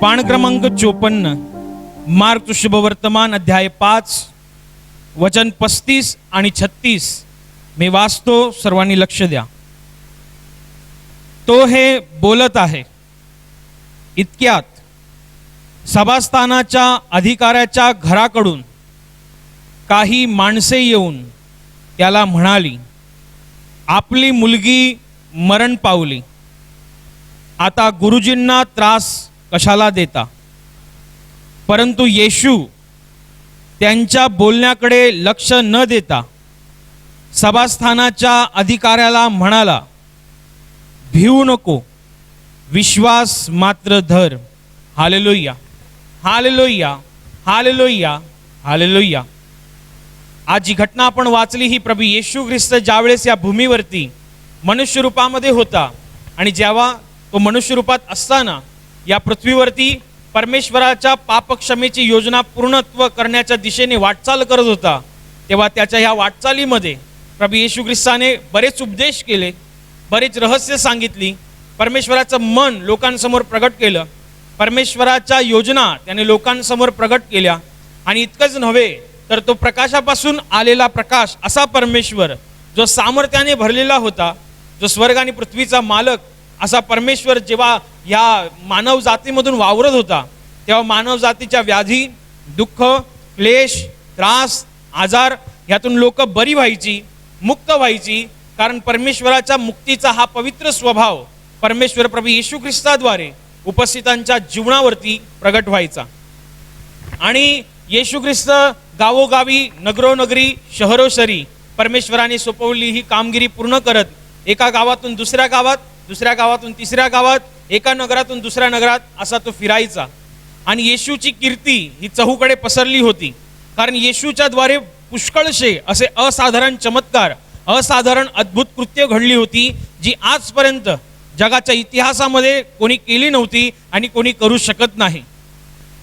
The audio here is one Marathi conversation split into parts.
पान क्रमांक 54 मार्क शुभवर्तमान अध्याय 5 वचन 35 आणि 36 मी वाचतो, सर्वांनी लक्ष द्या. तो हे बोलत आहे इतक्यात सभास्थानाच्या अधिकाऱ्याच्या घराकडून काही माणसे येऊन त्याला म्हणाली, आपली मुलगी मरण पावली, आता गुरुजींना त्रास कशाला देता. परंतु येशू त्यांच्या बोलण्याकडे लक्ष न देता सभास्थानाच्या अधिकाऱ्याला म्हणाला, भिवू नको, विश्वास मात्र धर. Hallelujah, hallelujah, hallelujah, hallelujah. आज जी घटना आपण वाचली ही प्रभू येशू ख्रिस्त ज्यावेळेस या भूमीवरती मनुष्य रूपामध्ये होता आणि जेव्हा तो मनुष्य रूपात असताना या पृथ्वीवरती परमेश्वराच्या पापक्षमेची योजना पूर्णत्व करण्याच्या दिशेने वाटचाल करत होता, तेव्हा त्याच्या ह्या वाटचालीमध्ये प्रभू येशू ख्रिस्ताने बरेच उपदेश केले, बरेच रहस्य सांगितली, परमेश्वराचं मन लोकांसमोर प्रगट केलं, परमेश्वराच्या योजना त्याने लोकांसमोर प्रगट केल्या. आणि इतकंच नव्हे तर तो प्रकाशापासून आलेला प्रकाश असा परमेश्वर जो सामर्थ्याने भरलेला होता, जो स्वर्ग आणि पृथ्वीचा मालक असा परमेश्वर जेव्हा या मानव जातीमधून वावरत होता, तेव्हा मानव जातीच्या व्याधी, दुःख, क्लेश, त्रास, आजार यातून लोक बरी व्हायची, मुक्त व्हायची. कारण परमेश्वराच्या मुक्तीचा हा पवित्र स्वभाव परमेश्वर प्रभू येशू ख्रिस्ताद्वारे उपस्थितांच्या जीवनावरती प्रगट व्हायचा. आणि येशू ख्रिस्त गावोगावी, नगरोनगरी, शहरोशरी परमेश्वराने सोपवली ही कामगिरी पूर्ण करत एका गावातून दुसऱ्या गावात, दुसऱ्या गावातून तिसऱ्या गावात, एका नगरातून दुसऱ्या नगरात असा तो फिरायचा. आणि येशूची कीर्ती ही चहूकडे पसरली होती, कारण येशूच्या द्वारे पुष्कळशे असे असाधारण चमत्कार, असाधारण अद्भुत कृत्य घडली होती, जी आजपर्यंत जगाच्या इतिहासामध्ये कोणी केली नव्हती आणि कोणी करू शकत नाही.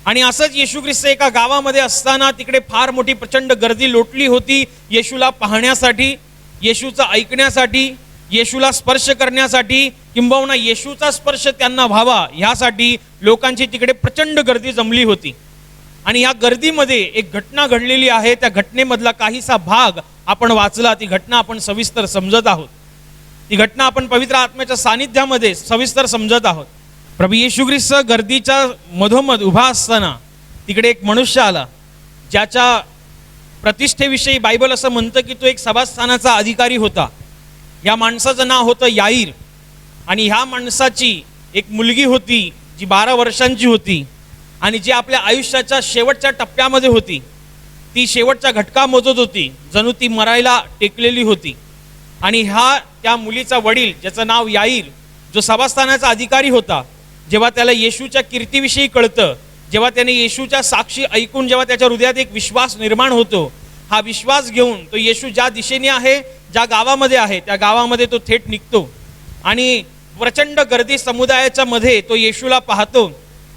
आणि असंच येशू ख्रिस्त एका गावामध्ये असताना तिकडे फार मोठी प्रचंड गर्दी लोटली होती येशूला पाहण्यासाठी, येशूचं ऐकण्यासाठी, येशूला स्पर्श करण्यासाठी, किंबहुना येशूचा स्पर्श त्यांना व्हावा ह्यासाठी लोकांची तिकडे प्रचंड गर्दी जमली होती. आणि या गर्दीमध्ये एक घटना घडलेली आहे, त्या घटनेमधला काहीसा भाग आपण वाचला, ती घटना आपण सविस्तर समजत आहोत, ती घटना आपण पवित्र आत्म्याच्या सानिध्यामध्ये सविस्तर समजत आहोत. प्रभू येशू ख्रिस्त गर्दीच्या मधोमध उभा असताना तिकडे एक मनुष्य आला, ज्याच्या प्रतिष्ठेविषयी बायबल असं म्हणतं की तो एक सभास्थानाचा अधिकारी होता. या माणसाचं नाव होतं याईर. आणि ह्या माणसाची एक मुलगी होती जी 12 वर्षांची होती आणि जी आपल्या आयुष्याच्या शेवटच्या टप्प्यामध्ये होती. ती शेवटचा घटका मोजत होती, जणू ती मरायला टेकलेली होती. आणि त्या मुलीचा वडील, ज्याचं नाव याईर, जो सभास्थानाचा अधिकारी होता, जेव्हा त्याला येशूच्या कीर्तीविषयी कळतं, जेव्हा त्याने येशूच्या साक्षी ऐकून जेव्हा त्याच्या हृदयात एक विश्वास निर्माण होतो, हा विश्वास घेऊन तो येशू ज्या दिशेने आहे, ज्या गावामध्ये आहे, त्या गावामध्ये तो थेट निघतो. आणि प्रचंड गर्दी समुदायाच्या मध्ये तो येशूला पाहतो.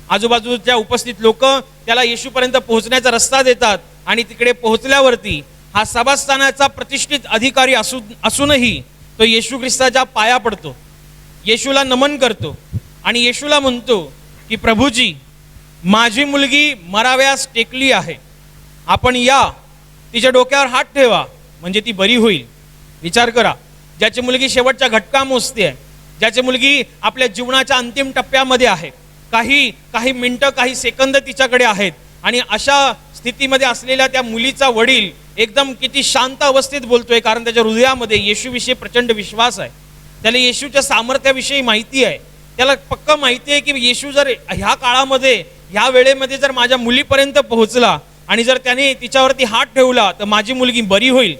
आजूबाजूच्या उपस्थित लोक त्याला येशूपर्यंत पोहोचण्याचा रस्ता देतात. आणि तिकडे पोहोचल्यावरती हा सभास्थानाचा प्रतिष्ठित अधिकारी असूनही तो येशू ख्रिस्ताच्या पाया पडतो, येशूला नमन करतो आणि येशूला म्हणतो की प्रभूजी, माझी मुलगी मराव्यास टेकली आहे, आपण या, तिच्या डोक्यावर हात ठेवा, म्हणजे ती बरी होईल. विचार करा, ज्याची मुलगी शेवटच्या घटका मोजते आहे, ज्याची मुलगी आपल्या जीवनाच्या अंतिम टप्प्यामध्ये आहे, काही मिनिटं, काही सेकंद तिच्याकडे आहेत, आणि अशा स्थितीमध्ये असलेल्या त्या मुलीचा वडील एकदम किती शांत अवस्थेत बोलतोय, कारण त्याच्या हृदयामध्ये येशूविषयी प्रचंड विश्वास आहे. त्याला येशूच्या सामर्थ्याविषयी माहिती आहे. त्याला पक्क माहिती आहे की येशू जर ह्या काळामध्ये, ह्या वेळेमध्ये जर माझ्या मुलीपर्यंत पोहोचला आणि जर त्याने तिच्यावरती हात ठेवला तर माझी मुलगी बरी होईल,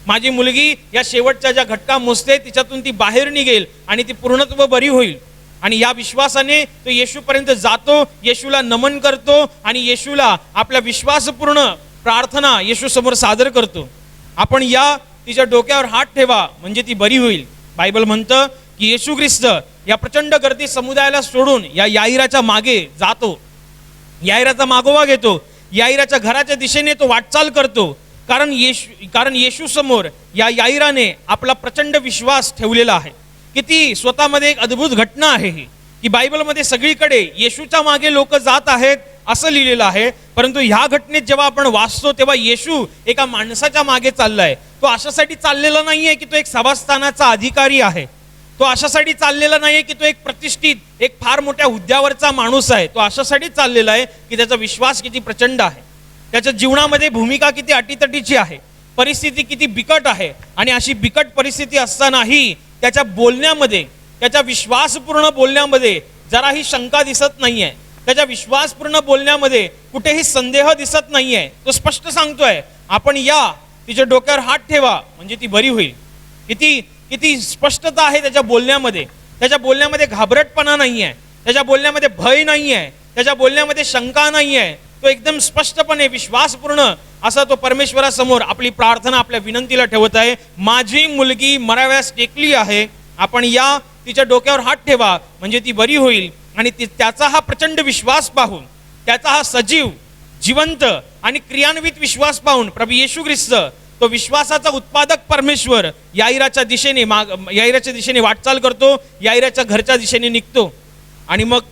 माझी मुलगी या शेवटच्या ज्या घटका मोजते तिच्यातून ती बाहेर निघेल आणि ती पूर्णत्व बरी होईल. आणि या विश्वासाने तो येशूपर्यंत जातो, येशूला नमन करतो आणि येशूला आपल्या विश्वासपूर्ण प्रार्थना येशू समोर सादर करतो. आपण या, तिच्या डोक्यावर हात ठेवा, म्हणजे ती बरी होईल. बायबल म्हणतं की येशू ख्रिस्त या प्रचंड गर्दी समुदायाला सोडून या याईराच्या मागे जातो, याईराचा मागोवा घेतो, याईराच्या घराच्या दिशेने तो वाटचाल करतो. कारण येशू समोर या याईराने आपला प्रचंड विश्वास ठेवलेला आहे. किती स्वतःमध्ये एक अद्भुत घटना आहे ही. की बायबलमध्ये सगळीकडे येशूच्या मागे लोक जात आहेत असं लिहिलेलं आहे, परंतु ह्या घटनेत जेव्हा आपण वाचतो तेव्हा येशू एका माणसाच्या मागे चाललाय. तो अशासाठी चाललेला नाहीये की तो एक सभास्थानाचा अधिकारी आहे. तो अशासाठी चाललेला नाहीये की तो एक प्रतिष्ठित, एक फार मोठ्या हुद्द्यावरचा माणूस आहे. तो अशासाठी चाललेला आहे की त्याचा विश्वास किती प्रचंड आहे, त्याच्या जीवनामध्ये भूमिका किती अटीतटीची आहे, परिस्थिती किती बिकट आहे. आणि अशी बिकट परिस्थिती असतानाही त्याच्या बोलण्यामध्ये, त्याच्या विश्वासपूर्ण बोलण्यामध्ये जराही शंका दिसत नाहीये. त्याच्या विश्वासपूर्ण बोलण्यामध्ये कुठेही संदेह दिसत नाहीये. तो स्पष्ट सांगतोय, आपण या, तिच्या डोक्यावर हात ठेवा म्हणजे ती बरी होईल. किती किती स्पष्टता आहे त्याच्या बोलण्यामध्ये. त्याच्या बोलण्यामध्ये घाबरटपणा नाहीये, त्याच्या बोलण्यामध्ये भय नाहीये, त्याच्या बोलण्यामध्ये शंका नाहीये. तो एकदम स्पष्टपणे विश्वासपूर्ण असा तो परमेश्वरासमोर आपली प्रार्थना, आपल्या विनंतीला ठेवत आहे. माझी मुलगी मराव्यास टेकली आहे, आपण या, तिच्या डोक्यावर हात ठेवा म्हणजे ती बरी होईल. आणि त्याचा हा प्रचंड विश्वास पाहून, त्याचा हा सजीव, जिवंत आणि क्रियान्वित विश्वास पाहून प्रभू येशू ख्रिस्त, तो विश्वासाचा उत्पादक परमेश्वर, याईराच्या दिशेने वाटचाल करतो, याईराच्या घरच्या दिशेने निघतो. आणि मग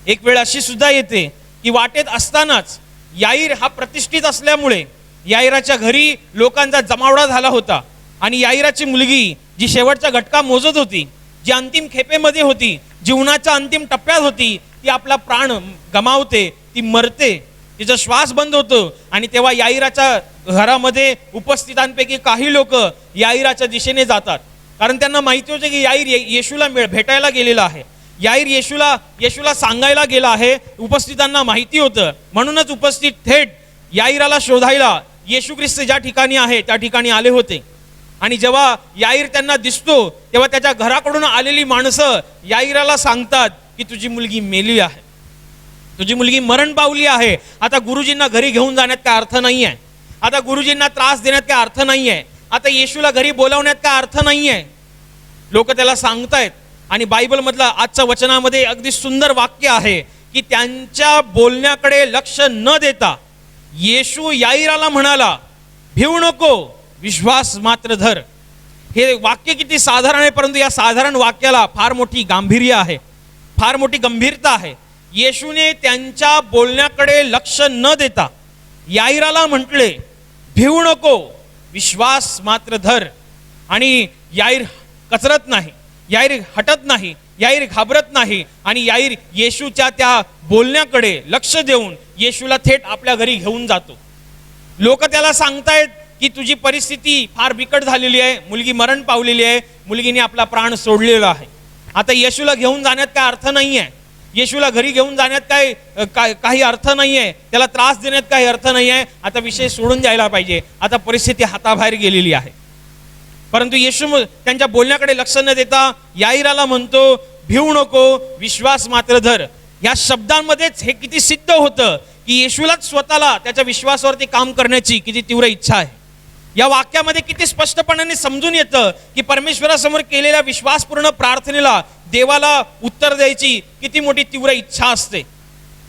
एक वेळ अशी सुद्धा येते की वाटेत असतानाच याईर हा प्रतिष्ठित असल्यामुळे याईराच्या घरी लोकांचा जमावडा झाला होता. आणि याईराची मुलगी जी शेवटच्या घटका मोजत होती, जी अंतिम खेपेमध्ये होती, जीवनाच्या अंतिम टप्प्यात होती, ती आपला प्राण गमावते, ती मरते, तिचा श्वास बंद होतो. आणि तेव्हा याईराच्या घरामध्ये उपस्थितांपैकी काही लोक याईराच्या दिशेने जातात, कारण त्यांना माहिती होते की याईर येशूला भेटायला गेलेला आहे, याईर येशूला सांगायला गेला आहे. उपस्थितांना माहिती होतं, म्हणूनच उपस्थित थेट याईराला शोधायला येशू ख्रिस्त ज्या ठिकाणी आहे त्या ठिकाणी आले होते. आणि जेव्हा याईर त्यांना दिसतो तेव्हा त्याच्या घराकडून आलेली माणसं याईराला सांगतात की तुझी मुलगी मेली आहे, तुझी मुलगी मरण पावली आहे. आता गुरुजींना घरी घेऊन जाण्यात काय अर्थ नाहीये, आता गुरुजींना त्रास देण्यात काय अर्थ नाहीये, आता येशूला घरी बोलावण्यात काय अर्थ नाहीये. लोक त्याला सांगतायत. आणि बायबल मधला आजच्या वचनामध्ये अगदी सुंदर वाक्य आहे की त्यांच्या बोलण्याकडे लक्ष न देता येशू याईराला म्हणाला, भिवू नको, विश्वास मात्र धर. हे वाक्य किती साधारण आहे, परंतु या साधारण वाक्याला फार मोठी गांभीर्य आहे, फार मोठी गंभीरता आहे. येशूने त्यांच्या बोलण्याकडे लक्ष न देता याईराला म्हटले, भिवू नको, विश्वास मात्र धर. आणि याईर कचरत नाही, याईर हटत नाही, याईर घाबरत नाही. आणि याईर येशूच्या त्या बोलण्याकडे लक्ष देऊन येशूला थेट आपल्या घरी घेऊन जातो. लोक त्याला सांगतायत की तुझी परिस्थिती फार बिकट झालेली आहे, मुलगी मरण पावलेली आहे, मुलगीने आपला प्राण सोडलेला आहे. आता येशूला घेऊन जाण्यात काय अर्थ नाहीये, येशूला घरी घेऊन जाण्यात काही अर्थ नाहीये, त्याला त्रास देण्यात काही अर्थ नाहीये. आता विषय सोडून द्यायला पाहिजे, आता परिस्थिती हाताबाहेर गेलेली आहे. परंतु येशू त्यांच्या बोलण्याकडे लक्ष न देता याईराला म्हणतो, भिवू नको, विश्वास मात्र धर. या शब्दांमध्येच हे किती सिद्ध होतं की येशूलाच स्वतःला त्याच्या विश्वासावरती काम करण्याची किती तीव्र इच्छा आहे. या वाक्यामध्ये किती स्पष्टपणाने समजून येतं की परमेश्वरासमोर केलेल्या विश्वासपूर्ण प्रार्थनेला देवाला उत्तर द्यायची किती मोठी तीव्र इच्छा असते.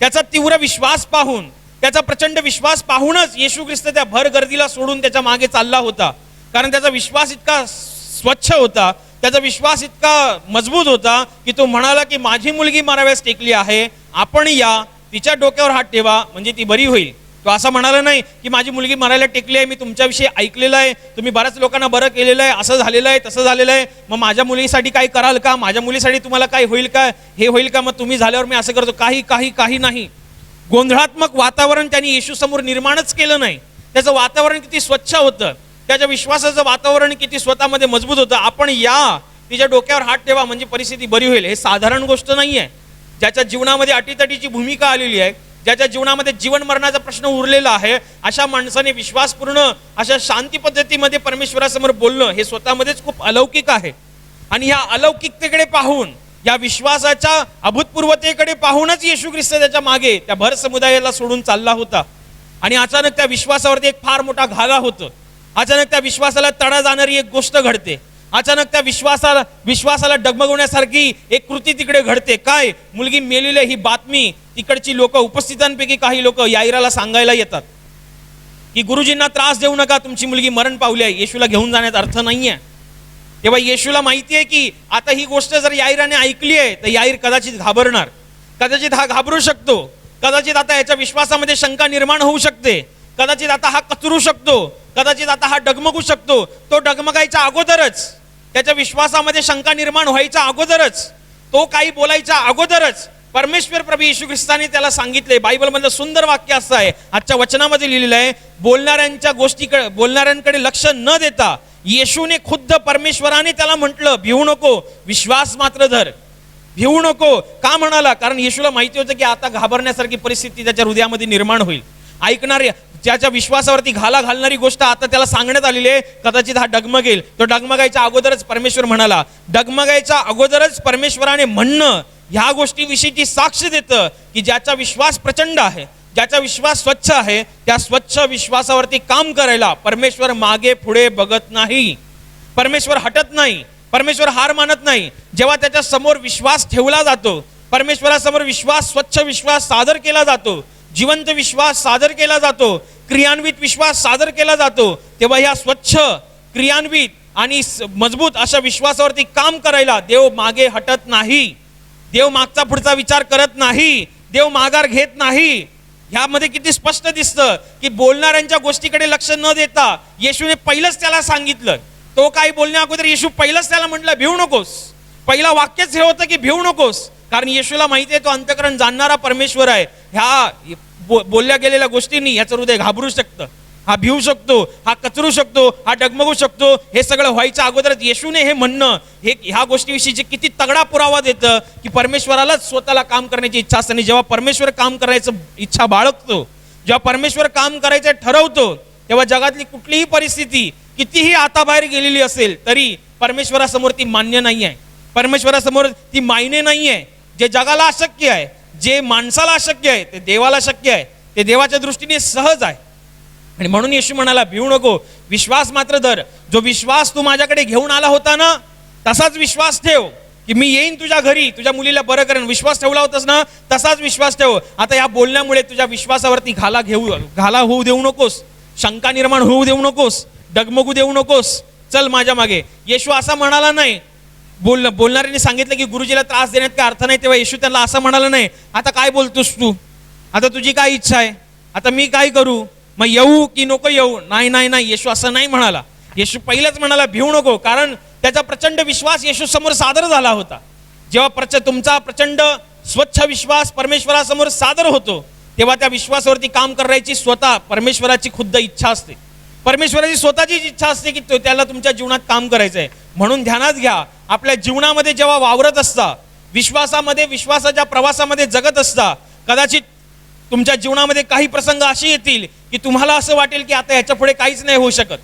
त्याचा तीव्र विश्वास पाहून, त्याचा प्रचंड विश्वास पाहूनच येशू ख्रिस्त त्या भर गर्दीला सोडून त्याच्या मागे चालला होता. कारण त्याचा विश्वास इतका स्वच्छ होता, त्याचा विश्वास इतका मजबूत होता की तो म्हणाला की माझी मुलगी मराव्यास टेकली आहे, आपण या, तिच्या डोक्यावर हात ठेवा म्हणजे ती बरी होईल. तो असं म्हणाला नाही की माझी मुलगी मरायला टेकली आहे, मी तुमच्याविषयी ऐकलेलं आहे, तुम्ही बऱ्याच लोकांना बरं केलेलं आहे, असं झालेलं आहे, तसं झालेलं आहे, मग माझ्या मुलीसाठी काय कराल का, माझ्या मुलीसाठी तुम्हाला काय होईल का, हे होईल का, मग तुम्ही झाल्यावर मी असं करतो. काही नाही. गोंधळात्मक वातावरण त्यांनी येशू समोर निर्माणच केलं नाही. त्याचं वातावरण किती स्वच्छ होतं, त्याच्या विश्वासाचं वातावरण किती स्वतःमध्ये मजबूत होतं. आपण या, तिच्या डोक्यावर हात ठेवा म्हणजे परिस्थिती बरी होईल. हे साधारण गोष्ट नाही आहे. ज्याच्या जीवनामध्ये अटीतटीची भूमिका आलेली आहे, ज्याच्या जीवनामध्ये जीवन मरणाचा प्रश्न उरलेला आहे, अशा माणसाने विश्वासपूर्ण अशा शांती पद्धतीमध्ये परमेश्वरासमोर बोलणं हे स्वतःमध्येच खूप अलौकिक आहे. आणि ह्या अलौकिकतेकडे पाहून, या विश्वासाच्या अभूतपूर्वतेकडे पाहूनच येशू ख्रिस्त त्याच्या मागे त्या भर समुदायाला सोडून चालला होता. आणि अचानक त्या विश्वासावरती एक फार मोठा घाला होतो. अचानक त्या विश्वासाला तडा जाणारी एक गोष्ट घडते. अचानक त्या विश्वासाला डगमगवण्यासारखी एक कृती तिकडे घडते. काय? मुलगी मेलेली ही बातमी तिकडची लोक, उपस्थितांपैकी काही लोक याईराला सांगायला येतात की गुरुजींना त्रास देऊ नका, तुमची मुलगी मरण पावली आहे, येशूला घेऊन जाण्यात अर्थ नाहीये. तेव्हा येशूला माहिती आहे की आता ही गोष्ट जर याईराने ऐकली आहे तर याईर कदाचित घाबरणार, कदाचित हा घाबरू शकतो, कदाचित आता याच्या विश्वासामध्ये शंका निर्माण होऊ शकते, कदाचित आता हा कचरू शकतो, कदाचित आता हा डगमगू शकतो. तो डगमगायच्या अगोदरच, त्याच्या विश्वासामध्ये शंका निर्माण व्हायच्या अगोदरच, तो काही बोलायच्या अगोदरच परमेश्वर प्रभू येशू ख्रिस्ताने त्याला सांगितले. बायबलमधलं सुंदर वाक्य असं आहे, आजच्या वचनामध्ये लिहिलेलं आहे, बोलणाऱ्यांकडे लक्ष न देता येशूने खुद्द परमेश्वराने त्याला म्हटलं, भिवू नको, विश्वास मात्र धर. भिवू नको का म्हणाला? कारण येशूला माहिती होतं की आता घाबरण्यासारखी परिस्थिती त्याच्या हृदयामध्ये निर्माण होईल. ऐकणारी, त्याच्या विश्वासावरती घाला घालणारी गोष्ट आता त्याला सांगण्यात आलेली आहे. कदाचित हा डगमगेल. तो डगमगायच्या अगोदरच परमेश्वर म्हणाला. डगमगायच्या अगोदरच परमेश्वराने म्हणणं ह्या गोष्टीविषयीची साक्ष देतं की ज्याचा विश्वास प्रचंड आहे, ज्याचा विश्वास स्वच्छ आहे, त्या स्वच्छ विश्वासावरती काम करायला परमेश्वर मागे पुढे बघत नाही. परमेश्वर हटत नाही, परमेश्वर हार मानत नाही. जेव्हा त्याच्या समोर विश्वास ठेवला जातो, परमेश्वरासमोर विश्वास, स्वच्छ विश्वास सादर केला जातो, जिवंत विश्वास सादर केला जातो, क्रियान्वित विश्वास सादर केला जातो, तेव्हा ह्या स्वच्छ, क्रियान्वित आणि मजबूत अशा विश्वासावरती काम करायला देव मागे हटत नाही. देव मागचा पुढचा विचार करत नाही, देव माघार घेत नाही. ह्यामध्ये किती स्पष्ट दिसतं की बोलणाऱ्यांच्या गोष्टीकडे लक्ष न देता येशूने पहिलंच त्याला सांगितलं. तो काही बोलण्या अगोदर येशू पहिलंच त्याला म्हटलं, भिवू नकोस. पहिला वाक्यच हे होतं की भिवू नकोस, कारण येशूला माहिती आहे तो अंतःकरण जाणणारा परमेश्वर आहे. ह्या बोलल्या गेलेल्या गोष्टींनी याचं हृदय घाबरू शकतं, हा भिवू शकतो, हा कचरू शकतो, हा डगमगू शकतो. हे सगळं व्हायच्या अगोदरच येशूने हे म्हणणं, हे ह्या गोष्टीविषयीचे किती तगडा पुरावा देतं की परमेश्वरालाच स्वतःला काम करण्याची इच्छा असते. आणि जेव्हा परमेश्वर काम करायचं इच्छा बाळगतो, जेव्हा परमेश्वर काम करायचं ठरवतो, तेव्हा जगातली कुठलीही परिस्थिती कितीही आताबाहेर गेलेली असेल तरी परमेश्वरासमोर ती मान्य नाही आहे, परमेश्वरासमोर ती मायने नाही आहे. जे जगाला अशक्य आहे, जे माणसाला अशक्य आहे, ते देवाला शक्य आहे, ते देवाच्या दृष्टीने सहज आहे. आणि म्हणून येशू म्हणाला, भिवू नको, विश्वास मात्र धर. जो विश्वास तू माझ्याकडे घेऊन आला होता ना, तसाच विश्वास ठेव की मी येईन तुझ्या घरी, तुझ्या मुलीला बरं करेन. विश्वास ठेवला होतास ना, तसाच विश्वास ठेव. आता या बोलण्यामुळे तुझ्या विश्वासावरती घाला होऊ देऊ नकोस, शंका निर्माण होऊ देऊ नकोस, डगमगू देऊ नकोस. चल माझ्या मागे. येशू असा म्हणाला नाही. बोलणाऱ्यांनी सांगितलं की गुरुजीला त्रास देण्यात काय अर्थ नाही, तेव्हा येशू त्यांना असं म्हणाला नाही, आता काय बोलतोस तू, आता तुझी काय इच्छा आहे, आता मी काय करू, मग येऊ की नको येऊ. नाही नाही नाही, येशू असं नाही म्हणाला. येशू पहिलेच म्हणाला, भिवू नको, कारण त्याचा प्रचंड विश्वास येशू समोर सादर झाला होता. जेव्हा तुमचा प्रचंड स्वच्छ विश्वास परमेश्वरासमोर सादर होतो, तेव्हा त्या विश्वासावरती काम करायची स्वतः परमेश्वराची खुद्द इच्छा असते. परमेश्वराची स्वतःचीच इच्छा असते की त्याला तुमच्या जीवनात काम करायचं आहे. म्हणून ध्यानात घ्या, आपल्या जीवनामध्ये जेव्हा वावरत असता, विश्वासामध्ये, विश्वासाच्या प्रवासामध्ये जगत असता, कदाचित तुमच्या जीवनामध्ये काही प्रसंग असे येतील की तुम्हाला असं वाटेल की आता ह्याच्या पुढे काहीच नाही होऊ शकत.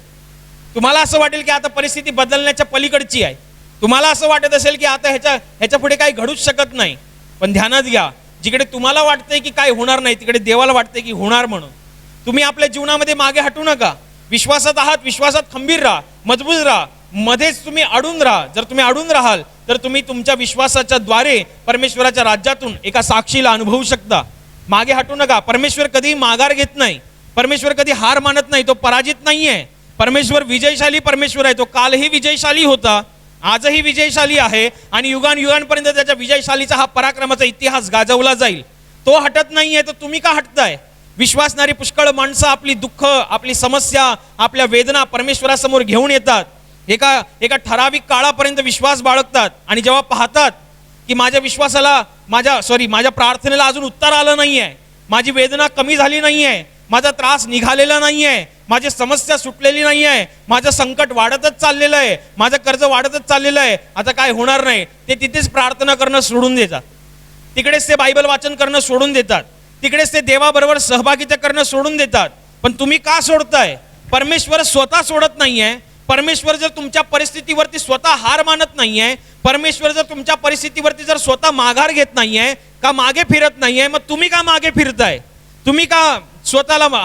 तुम्हाला असं वाटेल की आता परिस्थिती बदलण्याच्या पलीकडची आहे. तुम्हाला असं वाटत असेल की आता ह्याच्या पुढे काही घडूच शकत नाही. पण ध्यानात घ्या, जिकडे तुम्हाला वाटतंय की काय होणार नाही, तिकडे देवाला वाटतंय की होणार म्हणून. तुम्ही आपल्या जीवनामध्ये मागे हटू नका. विश्वासात आहात, विश्वासात खंबीर राहा, मजबूत राहा. मध्येच तुम्ही अडून राहा. जर तुम्ही अडून राहाल तर तुम्ही तुमच्या विश्वासाच्या द्वारे परमेश्वराच्या राज्यातून एका साक्षीला अनुभवू शकता. मागे हटू नका. परमेश्वर कधी माघार घेत नाही, परमेश्वर कधी हार मानत नाही, तो पराजित नाहीये. परमेश्वर विजयशाली परमेश्वर आहे. तो कालही विजयशाली होता, आजही विजयशाली आहे आणि युगांपर्यंत त्याच्या विजयशालीचा हा पराक्रमाचा इतिहास गाजवला जाईल. तो हटत नाहीये, तर तुम्ही का हटताय? विश्वासणारी पुष्कळ माणसं आपली दुःख, आपली समस्या, आपल्या वेदना परमेश्वरासमोर घेऊन येतात. एका ठराविक काळापर्यंत विश्वास बाळगतात आणि जेव्हा पाहतात की माझ्या विश्वासाला, माझ्या प्रार्थनेला अजून उत्तर आलं नाहीये, माझी वेदना कमी झाली नाहीये, माझा त्रास निघालेला नाहीये, माझी समस्या सुटलेली नाहीये, माझं संकट वाढतच चाललेलं आहे, माझं कर्ज वाढतच चाललेलं आहे, आता काय होणार नाही, ते तिथेच प्रार्थना करणं सोडून देतात. तिकडेच ते बायबल वाचन करणं सोडून देतात. तिकडेच ते देवाबरोबर सहभागिता करणं सोडून देतात. पण तुम्ही का सोडताय? परमेश्वर स्वतः सोडत नाहीये. परमेश्वर जर तुमच्या परिस्थितीवरती स्वतः हार मानत नाहीये, परमेश्वर जर तुमच्या परिस्थितीवरती जर स्वतः माघार घेत नाहीये, का मागे फिरत नाहीये, मग तुम्ही का मागे फिरताय? तुम्ही का स्वतःला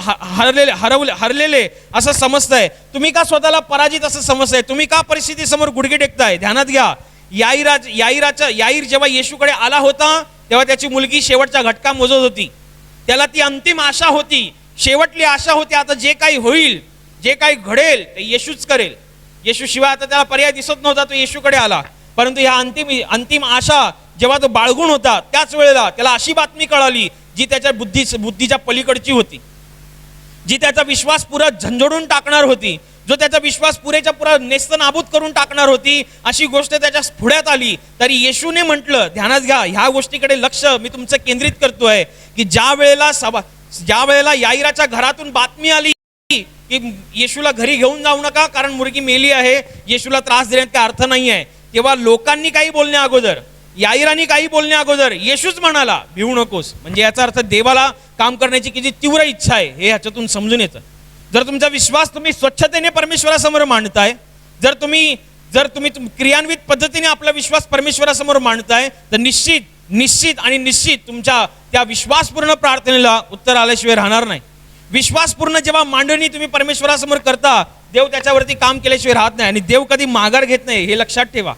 हरलेले असं समजताय? तुम्ही का स्वतःला पराजित असं समजताय? तुम्ही का परिस्थिती समोर गुडघे टेकताय? ध्यानात घ्या, याईर जेव्हा येशूकडे आला होता तेव्हा त्याची मुलगी शेवटचा घटका मोजत होती. त्याला ती अंतिम आशा होती, शेवटली आशा होती, आता जे काही होईल, जे काही घडेल ते येशूच करेल. येशू शिवाय आता त्याला पर्याय दिसत नव्हता, तो येशूकडे आला. परंतु ह्या अंतिम आशा जेव्हा तो बाळगून होता, त्याच वेळेला त्याला अशी बातमी कळाली जी त्याच्या बुद्धीच्या पलीकडची होती, जी त्याचा विश्वास पुरा झंझोडून टाकणार होती, जो त्याचा विश्वास पुरेच्या पुरा नेस्तनाबूत करून टाकणार होती. अशी गोष्ट त्याच्या पुढ्यात आली. तरी येशूने म्हटलं, ध्यानात घ्या, ह्या गोष्टीकडे लक्ष मी तुमचं केंद्रित करतोय, की ज्या वेळेला याईराच्या घरातून बातमी आली की येशूला घरी घेऊन जाऊ नका कारण मुलगी मेली आहे, येशूला त्रास देण्यात काही अर्थ नाही आहे, तेव्हा लोकांनी काही बोलण्या अगोदर, याईरानी काही बोलण्या अगोदर येशूच म्हणाला, भिवू नकोस. म्हणजे याचा अर्थ देवाला काम करण्याची किती तीव्र इच्छा आहे हे ह्याच्यातून समजून येतं. जर तुमचा विश्वास तुम्ही स्वच्छतेने परमेश्वरासमोर मांडताय, जर तुम्ही क्रियान्वित पद्धतीने आपला विश्वास परमेश्वरासमोर मांडताय, तर निश्चित तुमच्या त्या विश्वासपूर्ण प्रार्थनेला उत्तर आल्याशिवाय राहणार नाही. विश्वासपूर्ण जेव्हा मांडणी तुम्ही परमेश्वरासमोर करता, देव त्याच्यावरती काम केल्याशिवाय राहत नाही. आणि देव कधी माघार घेत नाही, हे लक्षात ठेवा.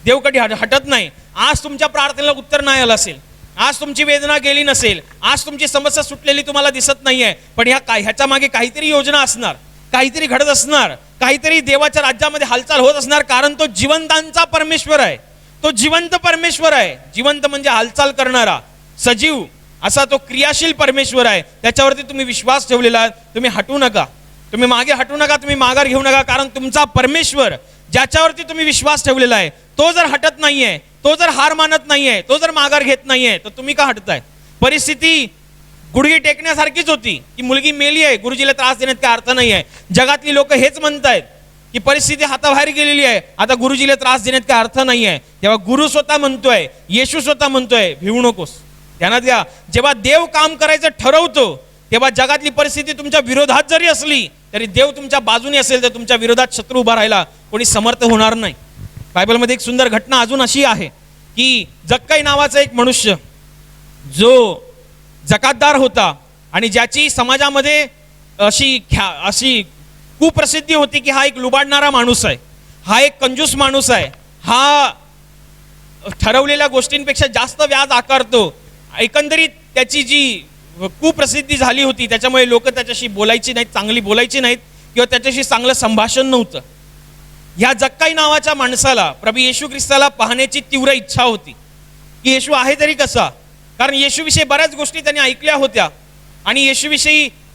देव कधी हटत नाही. आज तुमच्या प्रार्थनेला उत्तर नाही आलं असेल, आज तुमची वेदना गेली नसेल, आज तुमची समस्या सुटलेली तुम्हाला दिसत नाहीये, पण ह्याच्या मागे काहीतरी योजना असणार, काहीतरी घडत असणार, काहीतरी देवाच्या राज्यामध्ये हालचाल होत असणार. कारण तो जिवंतांचा परमेश्वर आहे, तो जिवंत परमेश्वर आहे. जिवंत म्हणजे हालचाल करणारा, सजीव असा तो क्रियाशील परमेश्वर आहे. त्याच्यावरती तुम्ही विश्वास ठेवलेला आहे. तुम्ही हटू नका, तुम्ही मागे हटू नका, तुम्ही माघार घेऊ नका. कारण तुमचा परमेश्वर ज्याच्यावरती तुम्ही विश्वास ठेवलेला आहे, तो जर हटत नाहीये, तो जर हार मानत नाहीये, तो जर माघार घेत नाहीये, तर तुम्ही का हटताय? परिस्थिती गुडघे टेकण्यासारखीच होती की मुलगी मेली आहे, गुरुजीला त्रास देण्यात काय अर्थ नाही आहे. जगातली लोक हेच म्हणतायत की परिस्थिती हाताबाहेर गेलेली आहे, आता गुरुजीला त्रास देण्यात काय अर्थ नाही आहे. तेव्हा गुरु स्वतः म्हणतोय, येशू स्वतः म्हणतोय, भिवू नकोस. ध्यानात घ्या, जेव्हा देव काम करायचं ठरवतो, तेव्हा जगातली परिस्थिती तुमच्या विरोधात जरी असली तरी देव तुमच्या बाजूने असेल तर तुमच्या विरोधात शत्रू उभा राहायला कोणी समर्थ होणार नाही. बायबलमध्ये एक सुंदर घटना अजून अशी आहे की जक्काई नावाचा एक मनुष्य जो जकातदार होता आणि ज्याची समाजामध्ये अशी कुप्रसिद्धी होती की हा एक लुबाडणारा माणूस आहे, हा एक कंजूस माणूस आहे, हा ठरवलेल्या गोष्टींपेक्षा जास्त व्याज आकारतो. एकंदरीत त्याची जी कुप्रसिद्धी झाली होती त्याच्यामुळे लोक त्याच्याशी बोलायची नाहीत, चांगली बोलायची नाहीत किंवा त्याच्याशी चांगलं संभाषण नव्हतं. ह्या जक्काई नावाच्या माणसाला प्रभू येशू ख्रिस्ताला पाहण्याची तीव्र इच्छा होती की येशू आहे तरी कसा. कारण येशूविषयी बऱ्याच गोष्टी त्यांनी ऐकल्या होत्या आणि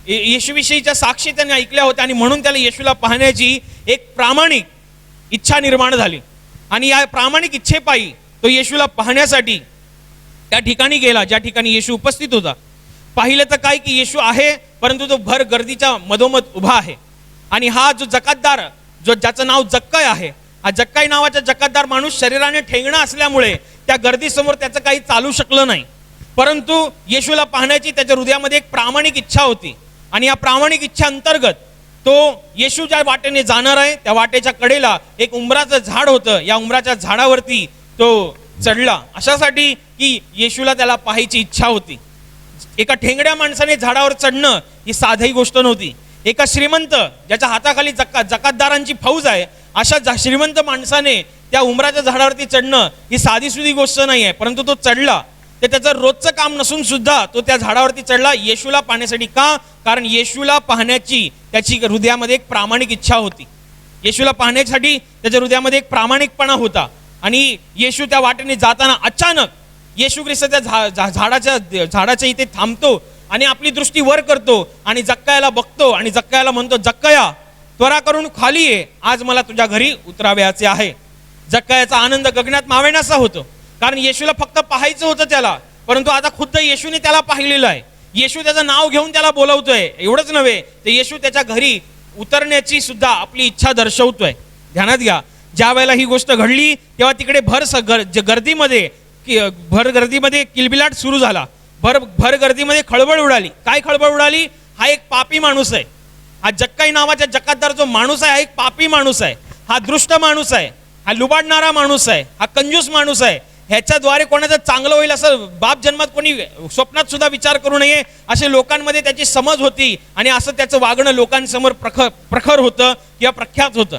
येशूविषयीच्या साक्षी त्यांनी ऐकल्या होत्या आणि म्हणून त्याला येशूला पाहण्याची एक प्रामाणिक इच्छा निर्माण झाली. आणि या प्रामाणिक इच्छेपायी तो येशूला पाहण्यासाठी त्या ठिकाणी गेला ज्या ठिकाणी येशू उपस्थित होता. पाहिलं तर काय की येशू आहे, परंतु तो भर गर्दीच्या मधोमध उभा आहे. आणि हा जो जकातदार, ज्याचं नाव जक्काई आहे, हा जक्काई नावाचा जकातदार माणूस शरीराने ठेंगणा असल्यामुळे त्या गर्दीसमोर त्याचं काही चालू शकलं नाही. परंतु येशूला पाहण्याची त्याच्या हृदयामध्ये एक प्रामाणिक इच्छा होती. आणि या प्रामाणिक इच्छा अंतर्गत तो येशू ज्या वाटेने जाणार आहे त्या वाटेच्या कडेला एक उंबराचं झाड होतं. या उंबराच्या झाडावरती तो चढला अशासाठी की येशूला त्याला पाहायची इच्छा होती. एका ठेंगड्या माणसाने झाडावर चढणं ही साधी गोष्ट नव्हती. एका श्रीमंत ज्याच्या हाताखाली जकातदारांची फौज आहे अशा श्रीमंत माणसाने त्या उंबराच्या झाडावरती चढणं ही साधीसुधी गोष्ट नाही आहे. परंतु तो चढला. ते त्याचं रोजचं काम नसून सुद्धा तो त्या झाडावरती चढला येशूला पाहण्यासाठी. का? कारण येशूला पाहण्याची त्याची हृदयामध्ये एक प्रामाणिक इच्छा होती. येशूला पाहण्यासाठी त्याच्या हृदयामध्ये एक प्रामाणिकपणा होता. आणि येशू त्या वाटेने जाताना अचानक येशू ख्रिस्त त्या झाडाच्या इथे थांबतो आणि आपली दृष्टी वर करतो आणि जक्कायाला बघतो आणि जक्कायाला म्हणतो, जक्काया त्वरा करून खाली ये, आज मला तुझ्या घरी उतरावयाचे आहे. जक्कायाचा आनंद गगनात मावेनासा होतो. कारण येशूला फक्त पाहायचं होतं त्याला, परंतु आता खुद्द येशूने त्याला पाहिलेलं आहे. येशू त्याचं नाव घेऊन त्याला बोलवतोय. एवढंच नव्हे, ते येशू त्याच्या घरी उतरण्याची सुद्धा आपली इच्छा दर्शवतोय. ध्यानात घ्या, ज्या वेळेला ही गोष्ट घडली तेव्हा तिकडे भर गर्दीमध्ये किलबिलाट सुरू झाला. भर गर्दीमध्ये खळबळ उडाली. काय खळबळ उडाली? हा एक पापी माणूस आहे. हा जक्काई नावाचा जकातदार जो माणूस आहे हा एक पापी माणूस आहे. हा दृष्ट माणूस आहे. हा लुबाडणारा माणूस आहे. हा कंजूस माणूस आहे. ह्याच्याद्वारे कोणाचं चांगलं होईल असं बाप जन्मात कोणी स्वप्नात सुद्धा विचार करू नये असे लोकांमध्ये त्याची समज होती. आणि असं त्याचं वागणं लोकांसमोर प्रखर होतं किंवा प्रख्यात होतं.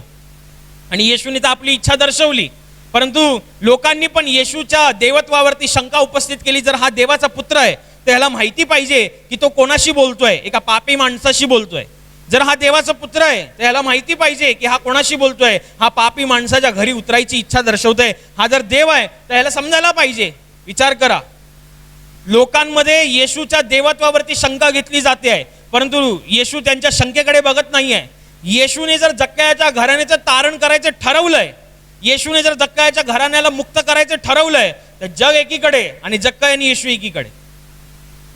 आणि येशूने तर आपली इच्छा दर्शवली, परंतु लोकांनी पण येशूच्या देवत्वावरती शंका उपस्थित केली. जर हा देवाचा पुत्र आहे तर ह्याला माहिती पाहिजे की तो कोणाशी बोलतोय, एका पापी माणसाशी बोलतोय. जर हा देवाचा पुत्र आहे तर याला माहिती पाहिजे की हा कोणाशी बोलतोय, हा पापी माणसाच्या घरी उतरायची इच्छा दर्शवतोय. हा जर देव आहे तर याला समजायला पाहिजे. विचार करा, लोकांमध्ये येशूच्या देवत्वावरती शंका घेतली जाते आहे, परंतु येशू त्यांच्या शंकेकडे बघत नाहीये. येशूने जर जक्कायाच्या घराण्याचं तारण करायचं ठरवलंय, येशूने जर जक्कायाच्या घराण्याला मुक्त करायचं ठरवलंय, तर जग एकीकडे आणि जक्काया आणि येशू एकीकडे.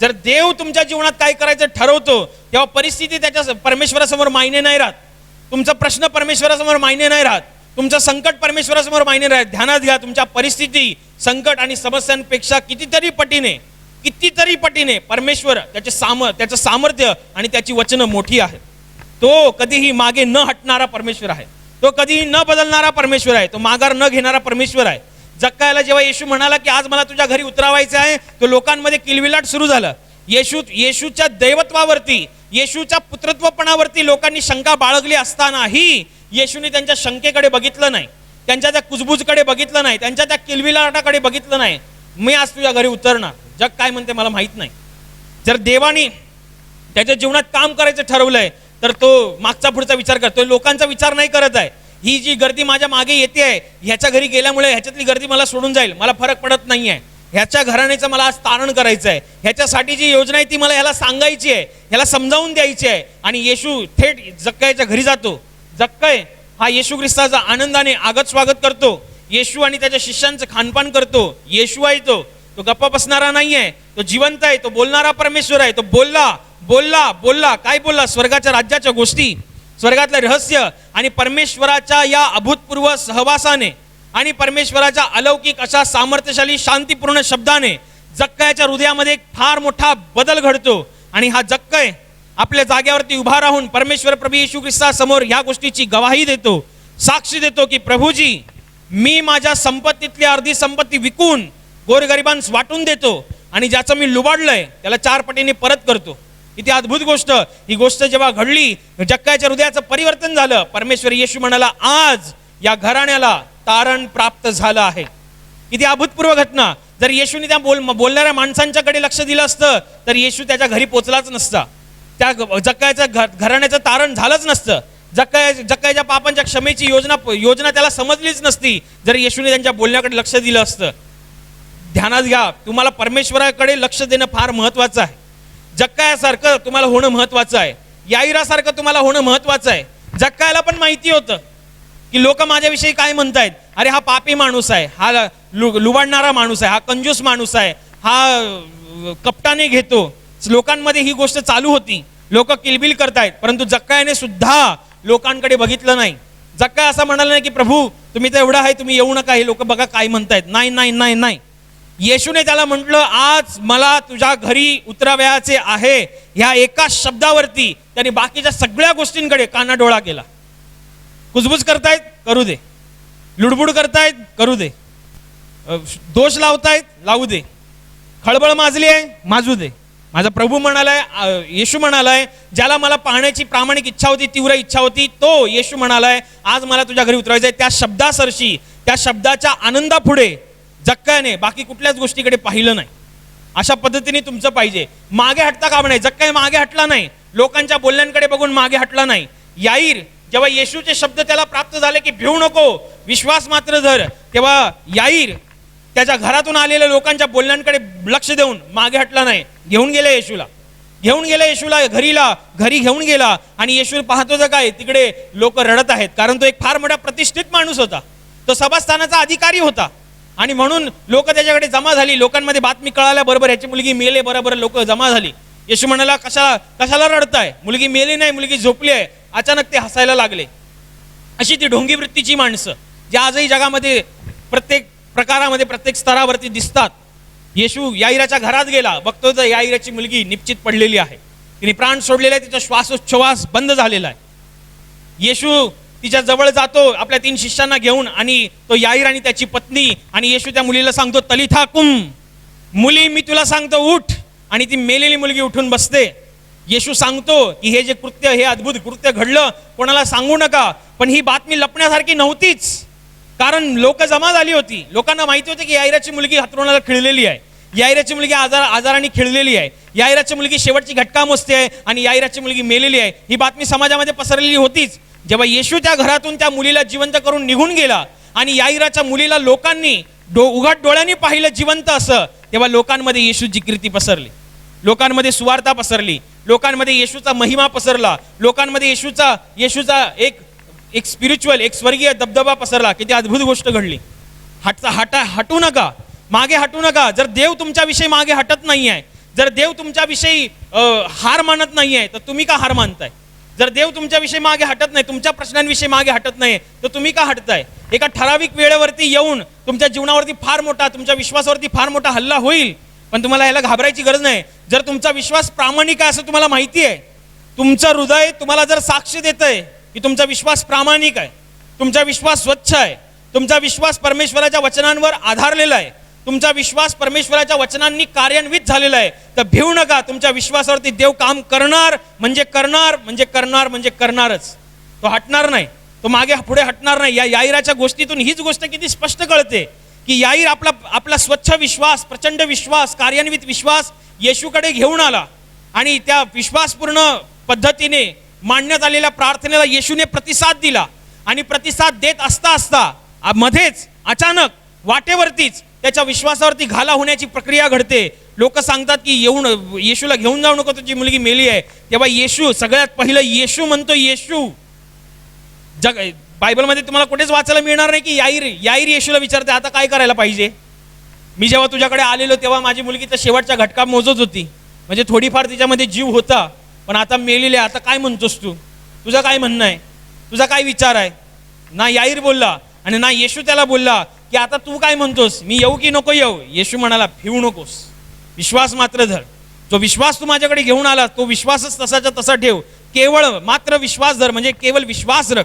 जर देव तुमच्या जीवनात काय करायचं ठरवतो तेव्हा परिस्थिती त्याच्या परमेश्वरासमोर मायने नाही राहत. तुमचा प्रश्न परमेश्वरासमोर मायने नाही राहत. तुमचं संकट परमेश्वरासमोर मायने राहत. ध्यानात घ्या, तुमच्या परिस्थिती, संकट आणि समस्यांपेक्षा कितीतरी पटीने परमेश्वर त्याचं सामर्थ्य आणि त्याची वचनं मोठी आहेत. तो कधीही मागे न हटणारा परमेश्वर आहे. तो कधीही न बदलणारा परमेश्वर आहे. तो माघार न घेणारा परमेश्वर आहे. जक्कायाला जेव्हा येशू म्हणाला की आज मला तुझ्या घरी उतरावायचं आहे, तो लोकांमध्ये किलबिलाट सुरू झालं. येशूच्या दैवत्वावरती, येशूच्या पुत्रत्वपणावरती लोकांनी शंका बाळगली असतानाही येशूने त्यांच्या शंकेकडे बघितलं नाही, त्यांच्या त्या कुजबुजकडे बघितलं नाही, त्यांच्या त्या किलबिलाटाकडे बघितलं नाही. मी आज तुझ्या घरी उतरणार, जग काय म्हणते मला माहित नाही. जर देवाने त्याच्या जीवनात काम करायचं ठरवलंय तर तो मागचा पुढचा विचार करतोय, लोकांचा विचार नाही करत आहे. ही जी गर्दी माझ्या मागे येते आहे, ह्याच्या घरी गेल्यामुळे ह्याच्यातली गर्दी मला सोडून जाईल, मला फरक पडत नाही आहे. ह्याच्या घराण्याचं मला आज तारण करायचं आहे, ह्याच्यासाठी जी योजना आहे ती मला ह्याला सांगायची आहे, ह्याला समजावून द्यायची आहे. आणि येशू थेट जक्कायाच्या घरी जातो. जक्काय हा येशू ख्रिस्ताचा आनंदाने आगत स्वागत करतो. येशू आणि त्याच्या शिष्यांचं खानपान करतो. येशू आहे तो गप्पा बसणारा नाही आहे, तो जिवंत आहे, तो बोलणारा परमेश्वर आहे. तो बोलला काय बोलला? स्वर्गाच्या राज्याच्या गोष्टी, स्वर्गातलं रहस्य आणि परमेश्वराच्या या अभूतपूर्व सहवासाने आणि परमेश्वराच्या अलौकिक अशा सामर्थ्यशाली शांतीपूर्ण शब्दाने जक्कायाच्या हृदयामध्ये एक फार मोठा बदल घडतो. आणि हा जक्काय आपल्या जागेवरती उभा राहून परमेश्वर प्रभू येशू ख्रिस्तासमोर या गोष्टीची गवाही देतो, साक्षी देतो की प्रभूजी, मी माझ्या संपत्तीतली अर्धी संपत्ती विकून गोरगरिबांस वाटून देतो आणि ज्याचं मी लुबाडलंय त्याला 4 पटीने परत करतो. किती अद्भुत गोष्ट. ही गोष्ट जेव्हा घडली, जक्कायाच्या हृदयाचं परिवर्तन झालं. परमेश्वर येशू म्हणाला, आज या घराण्याला तारण प्राप्त झालं आहे. किती अभूतपूर्व घटना. जर येशूने त्या बोलणाऱ्या माणसांच्याकडे लक्ष दिलं असतं तर येशू त्याच्या घरी पोचलाच नसता, त्या जक्कायाच्या घराण्याचं तारण झालंच नसतं. जक्कायाच्या पापांच्या क्षमेची योजना त्याला समजलीच नसती जर येशूने त्यांच्या बोलण्याकडे लक्ष दिलं असतं. ध्यानात घ्या, तुम्हाला परमेश्वराकडे लक्ष देणं फार महत्वाचं आहे. जक्कायासारखं तुम्हाला होणं महत्वाचं आहे. याईरासारखं तुम्हाला होणं महत्वाचं आहे. जक्कायाला पण माहिती होतं की लोक माझ्याविषयी काय म्हणतायत. अरे हा पापी माणूस आहे, हा लुबाडणारा माणूस आहे, हा कंजूस माणूस आहे, हा कपटाने घेतो. लोकांमध्ये ही गोष्ट चालू होती, लोक किलबिल करतायत, परंतु जक्कायाने सुद्धा लोकांकडे बघितलं नाही. जक्काया असं म्हणाला नाही की प्रभू तुम्ही तर एवढं आहे, तुम्ही येऊ नका, हे लोक बघा काय म्हणतायत. नाही नाही नाही नाही, येशूने त्याला म्हटलं, आज मला तुझ्या घरी उतरावयाचे आहे. ह्या एका शब्दावरती त्याने बाकीच्या सगळ्या गोष्टींकडे कानाडोळा केला. कुजबुज करतायत, करू दे. लुडबुड करतायत, करू दे. दोष लावतायत, लावू दे. खळबळ माजली आहे, माजू दे. माझा प्रभू म्हणालाय, येशू म्हणालाय, ज्याला मला पाहण्याची प्रामाणिक इच्छा होती, तीव्र इच्छा होती, तो येशू म्हणालाय, आज मला तुझ्या घरी उतरायचंय. त्या शब्दासरशी, त्या शब्दाच्या आनंदापुढे जक्कायाने बाकी कुठल्याच गोष्टीकडे पाहिलं नाही. अशा पद्धतीने तुमचं पाहिजे. मागे हटता कामा नाही. जक्काय मागे हटला नाही, लोकांच्या बोलण्यांकडे बघून मागे हटला नाही. याईर जेव्हा येशूचे शब्द त्याला प्राप्त झाले की भिवू नको, विश्वास मात्र धर, तेव्हा याईर त्याच्या घरातून आलेल्या लोकांच्या बोलण्यांकडे लक्ष देऊन मागे हटला नाही. घेऊन गेले येशूला घरी घेऊन गेला. आणि येशू पाहत होता काय, तिकडे लोक रडत आहेत, कारण तो एक फार मोठा प्रतिष्ठित माणूस होता, तो सभास्थानाचा अधिकारी होता. आणि म्हणून लोक त्याच्याकडे जमा झाली. लोकांमध्ये बातमी कळाल्याबरोबर याची मुलगी मेले बरोबर लोक जमा झाली. येशू म्हणाला, कशाला रडताय, मुलगी मेली नाही, मुलगी झोपली आहे. अचानक ते हसायला लागले. अशी ती ढोंगी वृत्तीची माणसं जी आजही जगामध्ये प्रत्येक प्रकारामध्ये प्रत्येक स्तरावरती दिसतात. येशू याईराच्या घरात गेला, बघतो तर याईराची मुलगी निश्चित पडलेली आहे, तिने प्राण सोडलेला आहे, तिचा श्वासोच्छवास बंद झालेला आहे. येशू तिच्या जवळ जातो आपल्या 3 शिष्यांना घेऊन, आणि तो याईर आणि त्याची पत्नी, आणि येशू त्या मुलीला सांगतो, तलिथा कुम, मुली मी तुला सांगतो उठ. आणि ती मेलेली मुलगी उठून बसते. येशू सांगतो की हे जे कृत्य, हे अद्भुत कृत्य घडलं, कोणाला सांगू नका. पण ही बातमी लपण्यासारखी नव्हतीच, कारण लोक जमा झाली होती. लोकांना माहिती होते की याईराची मुलगी हातरुणाला खिळलेली आहे. याईराची मुलगी आजाराने खिळलेली आहे, याईराची मुलगी शेवटची घटका मोजते आहे आणि याईराची मुलगी मेलेली आहे, ही बातमी समाजामध्ये पसरलेली होतीच. जेव्हा येशू त्या घरातून त्या मुलीला जिवंत करून निघून गेला आणि याईराच्या मुलीला लोकांनी उघड डोळ्यांनी पाहिलं जिवंत असं, तेव्हा लोकांमध्ये येशूची कीर्ती पसरली, लोकांमध्ये सुवार्ता पसरली, लोकांमध्ये येशूचा महिमा पसरला, लोकांमध्ये येशूचा एक स्पिरिच्युअल, एक स्वर्गीय दबदबा पसरला. किती अद्भुत गोष्ट घडली. हटू नका, मागे हटू नका. जर देव तुमच्याविषयी मागे हटत नाही आहे, जर देव तुमच्याविषयी हार मानत नाही आहे, तर तुम्ही का हार मानताय? जर देव तुमच्याविषयी मागे हटत नाही, तुमच्या प्रश्नांविषयी मागे हटत नाही, तर तुम्ही का हटताय? एका ठराविक वेळेवरती येऊन तुमच्या जीवनावरती फार मोठा, तुमच्या विश्वासावरती फार मोठा हल्ला होईल, पण तुम्हाला याला घाबरायची गरज नाही. जर तुमचा विश्वास प्रामाणिक आहे असं तुम्हाला माहिती आहे, तुमचं हृदय तुम्हाला जर साक्ष देतंय की तुमचा विश्वास प्रामाणिक आहे, तुमचा विश्वास स्वच्छ आहे, तुमचा विश्वास परमेश्वराच्या वचनांवर आधारलेला आहे, तुमचा विश्वास परमेश्वराच्या वचनांनी कार्यान्वित झालेला आहे, तर भिवू नका. तुमच्या विश्वासावरती देव काम करणार म्हणजे करणार म्हणजे करणार म्हणजे करणारच. तो हटणार नाही, तो मागे पुढे हटणार नाही. या याईराच्या गोष्टीतून हीच गोष्ट किती स्पष्ट कळते की याईर आपला स्वच्छ विश्वास, प्रचंड विश्वास, कार्यान्वित विश्वास येशूकडे घेऊन आला आणि त्या विश्वासपूर्ण पद्धतीने मांडण्यात आलेल्या प्रार्थनेला येशूने प्रतिसाद दिला. आणि प्रतिसाद देत असता मध्येच अचानक वाटेवरतीच त्याच्या विश्वासावरती घाला होण्याची प्रक्रिया घडते. लोक सांगतात की येशूला घेऊन जाऊ नको, तुझी मुलगी मेली आहे. तेव्हा येशू, सगळ्यात पहिलं येशू म्हणतो. येशू बायबलमध्ये तुम्हाला कुठेच वाचायला मिळणार नाही की याईर येशूला विचारते आता काय करायला पाहिजे. मी जेव्हा तुझ्याकडे आलेलो तेव्हा माझी मुलगी तर शेवटच्या घटका मोजत होती, म्हणजे थोडीफार तिच्यामध्ये जीव होता, पण आता मेलेली आहे. आता काय म्हणतोस तू? तुझं काय म्हणणं आहे? तुझा काय विचार आहे? ना याईर बोलला आणि ना येशू त्याला बोलला की आता तू काय म्हणतोस, मी येऊ की नको येऊ? येशू म्हणाला भिवू नकोस, विश्वास मात्र धर. जो विश्वास तू माझ्याकडे घेऊन आला तो विश्वासच तसाच्या तसा ठेव. केवळ मात्र विश्वास धर, म्हणजे केवळ विश्वास रख.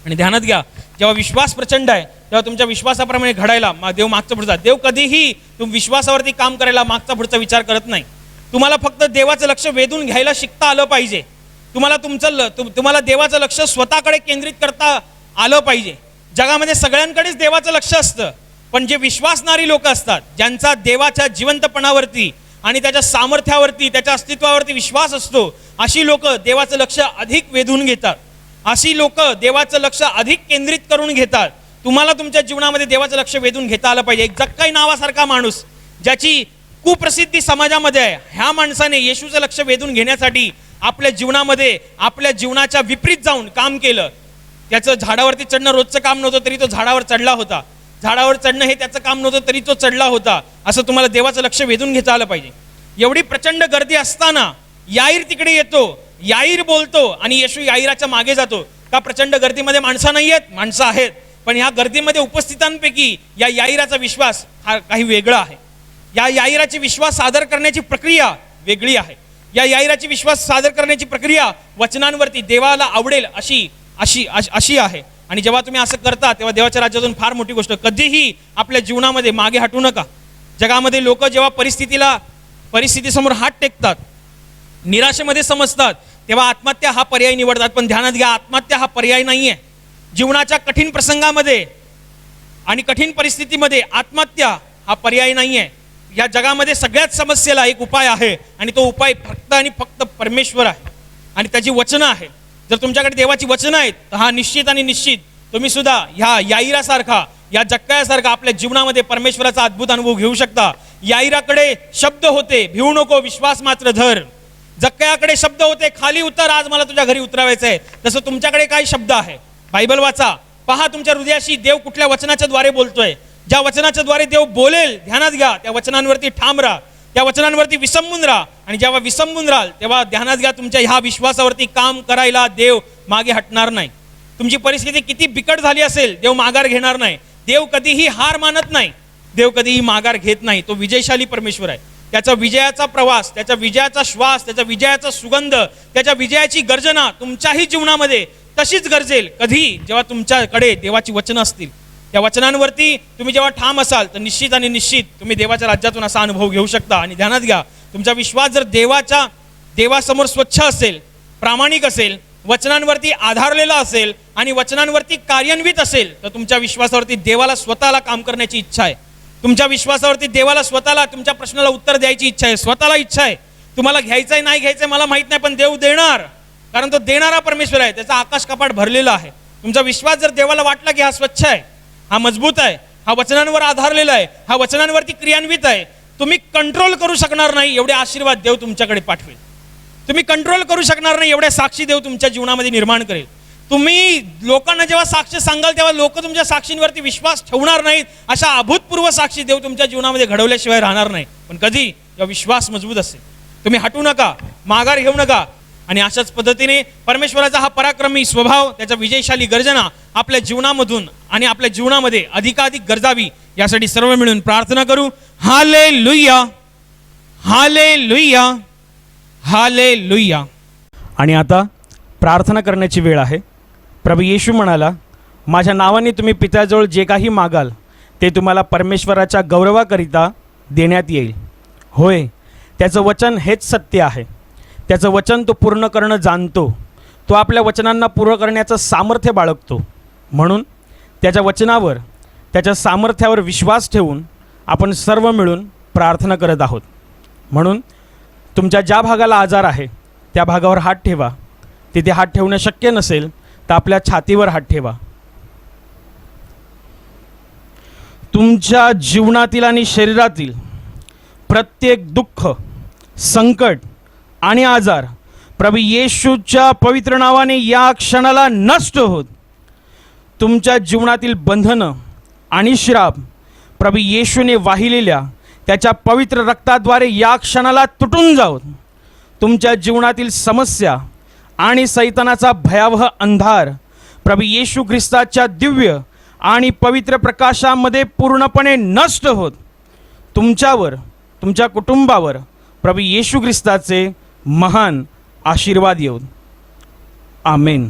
आणि ध्यानात घ्या, जेव्हा विश्वास प्रचंड आहे तेव्हा तुमच्या विश्वासाप्रमाणे घडायला देव मागचा पुढचा, देव कधीही विश्वासावरती काम करायला मागचा पुढचा विचार करत नाही. तुम्हाला फक्त देवाचं लक्ष वेधून घ्यायला शिकता आलं पाहिजे. तुम्हाला देवाचं लक्ष स्वतःकडे केंद्रित करता आलं पाहिजे. जगामध्ये सगळ्यांकडेच देवाचं लक्ष असतं, पण जे विश्वासणारी लोक असतात, ज्यांचा देवाच्या जिवंतपणावरती आणि त्याच्या सामर्थ्यावरती, त्याच्या अस्तित्वावरती विश्वास असतो, अशी लोक देवाचं लक्ष अधिक वेधून घेतात, अशी लोक देवाचं लक्ष अधिक केंद्रित करून घेतात. तुम्हाला तुमच्या जीवनामध्ये देवाचं लक्ष वेधून घेता आलं पाहिजे. एक जक्काई नावासारखा माणूस ज्याची कुप्रसिद्धी समाजामध्ये आहे, ह्या माणसाने येशूचं लक्ष वेधून घेण्यासाठी आपल्या जीवनामध्ये आपल्या जीवनाच्या विपरीत जाऊन काम केलं. त्याचं झाडावरती चढणं रोजचं काम नव्हतं तरी तो झाडावर चढला होता. झाडावर चढणं हे त्याचं काम नव्हतं तरी तो चढला होता. असं तुम्हाला देवाचं लक्ष वेधून घेता आलं पाहिजे. एवढी प्रचंड गर्दी असताना याईर तिकडे येतो, याईर बोलतो आणि येशू याईराच्या मागे जातो. का प्रचंड गर्दीमध्ये माणसं नाही आहेत? माणसं आहेत, पण ह्या गर्दीमध्ये उपस्थितांपैकी या याईराचा विश्वास हा काही वेगळा आहे. या याईराची विश्वास सादर करण्याची प्रक्रिया वेगळी आहे. या याईराची विश्वास सादर करण्याची प्रक्रिया वचनांवरती देवाला आवडेल अशी आहे. आणि जेव्हा तुम्ही असं करता तेव्हा देवाच्या राज्यातून फार मोठी गोष्ट. कधीही आपल्या जीवनामध्ये मागे हटू नका. जगामध्ये लोक जेव्हा परिस्थितीसमोर हात टेकतात, निराशेमध्ये समजतात, तेव्हा आत्महत्या हा पर्याय निवडतात. पण ध्यानात घ्या, आत्महत्या हा पर्याय नाही आहे. जीवनाच्या कठीण प्रसंगामध्ये आणि कठीण परिस्थितीमध्ये आत्महत्या हा पर्याय नाही आहे. या जगामध्ये सगळ्याच समस्येला एक उपाय आहे आणि तो उपाय फक्त आणि फक्त परमेश्वर आहे आणि त्याची वचनं आहेत. जर तुमच्याकडे देवाची वचनं आहेत तर हा निश्चित आणि निश्चित तुम्ही सुद्धा ह्या याईरासारखा, या जक्कायासारखा आपल्या जीवनामध्ये परमेश्वराचा अद्भुत अनुभव घेऊ शकता. याईराकडे शब्द होते, भिवू नको, विश्वास मात्र धर. जक्कायाकडे शब्द होते, खाली उतर, आज मला तुझ्या घरी उतरावायचं आहे. तसं तुमच्याकडे काय शब्द आहे? बायबल वाचा, पहा तुमच्या हृदयाशी देव कुठल्या वचनाच्या द्वारे बोलतोय. ज्या वचनाच्या द्वारे देव बोलेल, ध्यानात घ्या, त्या वचनांवरती ठाम राहा, त्या वचनांवरती विसंबून राहा. आणि जेव्हा विसंबून राहाल तेव्हा ध्यानात घ्या, तुमच्या ह्या विश्वासावरती काम करायला देव मागे हटणार नाही. तुमची परिस्थिती किती बिकट झाली असेल, देव माघार घेणार नाही. देव कधीही हार मानत नाही, देव कधीही माघार घेत नाही. तो विजयशाली परमेश्वर आहे. त्याचा विजयाचा प्रवास, त्याचा विजयाचा श्वास, त्याचा विजयाचा सुगंध, त्याच्या विजयाची गर्जना तुमच्याही जीवनामध्ये तशीच गरजेल कधी, जेव्हा तुमच्याकडे देवाची वचनं असतील. त्या वचनांवरती तुम्ही जेव्हा ठाम असाल तर निश्चित आणि निश्चित तुम्ही देवाच्या राज्यातून असा अनुभव घेऊ शकता. आणि ध्यानात घ्या, तुमचा विश्वास जर देवासमोर स्वच्छ असेल, प्रामाणिक असेल, वचनांवरती आधारलेला असेल आणि वचनांवरती कार्यान्वित असेल, तर तुमच्या विश्वासावरती देवाला स्वतःला काम करण्याची इच्छा आहे. तुमच्या विश्वासावरती देवाला स्वतःला तुमच्या प्रश्नाला उत्तर द्यायची इच्छा आहे, स्वतःला इच्छा आहे. तुम्हाला घ्यायचंय नाही घ्यायचंय मला माहित नाही, पण देव देणार, कारण तो देणारा परमेश्वर आहे. त्याचा आकाश कपाट भरलेला आहे. तुमचा विश्वास जर देवाला वाटला की हा स्वच्छ आहे, हा मजबूत आहे, हा वचनांवर आधारलेला आहे, हा वचनांवरती क्रियान्वित आहे, तुम्ही कंट्रोल करू शकणार नाही एवढे आशीर्वाद देव तुमच्याकडे पाठवेल. तुम्ही कंट्रोल करू शकणार नाही एवढ्या साक्षी देव तुमच्या जीवनामध्ये निर्माण करेल. तुम्ही लोकांना जेव्हा साक्ष सांगाल तेव्हा लोक तुमच्या साक्षींवरती विश्वास ठेवणार नाहीत. अशा अभूतपूर्व साक्षी देव तुमच्या जीवनामध्ये घडवल्याशिवाय राहणार नाही. पण कधी जेव्हा विश्वास मजबूत असेल, तुम्ही हटू नका, माघार घेऊ नका. आणि अशाच पद्धतीने परमेश्वराचा हा पराक्रमी स्वभाव, त्याचा विजयशाली गर्जना आपल्या जीवनामधून आणि आपल्या जीवनामध्ये अधिकाधिक गरजावी यासाठी सर्व मिळून प्रार्थना करू. Hallelujah, hallelujah, hallelujah. आणि आता प्रार्थना करण्याची वेळ आहे. प्रभू येशू म्हणाला, माझ्या नावाने तुम्ही पित्याजवळ जे काही मागाल ते तुम्हाला परमेश्वराच्या गौरवाकरिता देण्यात येईल. होय, त्याचं वचन हेच सत्य आहे. त्याचं वचन तो पूर्ण करणं जाणतो. तो आपल्या वचनांना पूर्ण करण्याचं सामर्थ्य बाळगतो. म्हणून त्याच्या वचनावर, त्याच्या सामर्थ्यावर विश्वास ठेवून आपण सर्व मिळून प्रार्थना करत आहोत. म्हणून तुमच्या ज्या भागाला आजार आहे त्या भागावर हात ठेवा. तिथे हात ठेवणं शक्य नसेल तर आपल्या छातीवर हात ठेवा. तुमच्या जीवनातील आणि शरीरातील प्रत्येक दुःख, संकट आणि आजार प्रभू येशूच्या पवित्र नावाने या क्षणाला नष्ट होत. तुमच्या जीवनातील बंधनं आणि श्राप प्रभू येशूने वाहिलेल्या त्याच्या पवित्र रक्ताद्वारे या क्षणाला तुटून जावत. तुमच्या जीवनातील समस्या आणि सैतानाचा भयावह अंधार प्रभू येशू ख्रिस्ताच्या दिव्य आणि पवित्र प्रकाशामध्ये पूर्णपणे नष्ट होत. तुमच्यावर, तुमच्या कुटुंबावर प्रभू येशू ख्रिस्ताचे महान आशीर्वाद येऊ. आमेन.